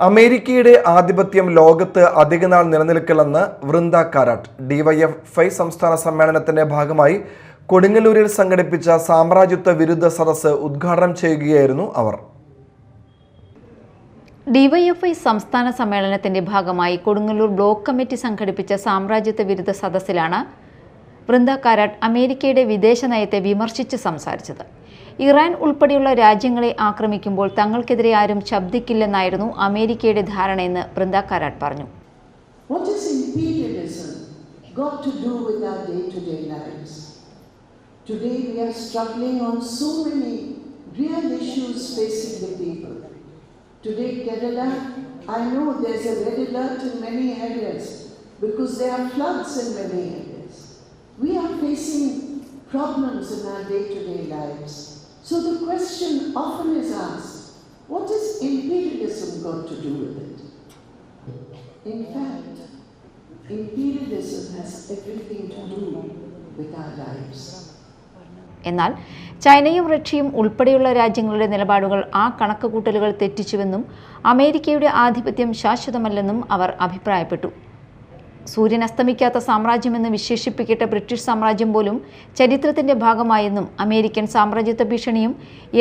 അമേരിക്കയുടെ ആധിപത്യം ലോകത്ത് അധികനാൾ നിലനിൽക്കില്ലെന്ന് വൃന്ദ കാരാട്ട്. ഡിവൈഎഫ്ഐ സംസ്ഥാന സമ്മേളനത്തിന്റെ ഭാഗമായി കൊടുങ്ങല്ലൂരിൽ സംഘടിപ്പിച്ച സാമ്രാജ്യത്വ വിരുദ്ധ സദസ്സ് ഉദ്ഘാടനം ചെയ്യുകയായിരുന്നു അവർ. ഡിവൈഎഫ്ഐ സംസ്ഥാന സമ്മേളനത്തിന്റെ ഭാഗമായി കൊടുങ്ങല്ലൂർ ബ്ലോക്ക് കമ്മിറ്റി സംഘടിപ്പിച്ച സാമ്രാജ്യത്വ വിരുദ്ധ സദസ്സിലാണ് വൃന്ദ കാരാട്ട് അമേരിക്കയുടെ വിദേശ നയത്തെ വിമർശിച്ച് സംസാരിച്ചത്. ഇറാൻ ഉൾപ്പെടെയുള്ള രാജ്യങ്ങളെ ആക്രമിക്കുമ്പോൾ തങ്ങൾക്കെതിരെ ആരും ശബ്ദിക്കില്ലെന്നായിരുന്നു അമേരിക്കയുടെ ധാരണയെന്ന് വൃന്ദ കാരാട്ട് പറഞ്ഞു. What is imperialism got to do with our day-to-day lives? Today we are struggling on so many real issues facing the people. Today, Kerala, I know there's a red alert in many areas because there are floods in many areas. We are facing problems in our day-to-day lives. So the question often is asked, what has imperialism got to do with it? In fact, imperialism has everything to do with our lives. എന്നാൽ ചൈനയും റഷ്യയും ഉൾപ്പെടെയുള്ള രാജ്യങ്ങളുടെ നിലപാടുകൾ ആ കണക്കുകൂട്ടലുകൾ തെറ്റിച്ചുവെന്നും അമേരിക്കയുടെ ആധിപത്യം ശാശ്വതമല്ലെന്നും അവർ അഭിപ്രായപ്പെട്ടു. സൂര്യൻ അസ്തമിക്കാത്ത സാമ്രാജ്യമെന്ന് വിശേഷിപ്പിക്കപ്പെട്ട ബ്രിട്ടീഷ് സാമ്രാജ്യം പോലും ചരിത്രത്തിന്റെ ഭാഗമായെന്നും അമേരിക്കൻ സാമ്രാജ്യത്വ ഭീഷണിയും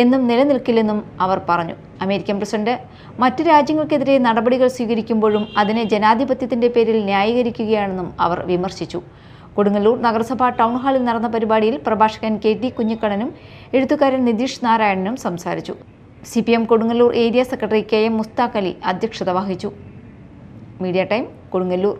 എന്നും നിലനിൽക്കില്ലെന്നും അവർ പറഞ്ഞു. അമേരിക്കൻ പ്രസിഡന്റ് മറ്റ് രാജ്യങ്ങൾക്കെതിരെ നടപടികൾ സ്വീകരിക്കുമ്പോഴും അതിനെ ജനാധിപത്യത്തിന്റെ പേരിൽ ന്യായീകരിക്കുകയാണെന്നും അവർ വിമർശിച്ചു. കൊടുങ്ങല്ലൂർ നഗരസഭാ ടൗൺ ഹാളിൽ നടന്ന പരിപാടിയിൽ പ്രഭാഷകൻ KT കുഞ്ഞിക്കണ്ണനും എഴുത്തുകാരൻ നിതീഷ് നാരായണനും സംസാരിച്ചു. CPM Kodungallur area secretary KM Mushtaq Ali അധ്യക്ഷത വഹിച്ചു. Media time Kodungallur.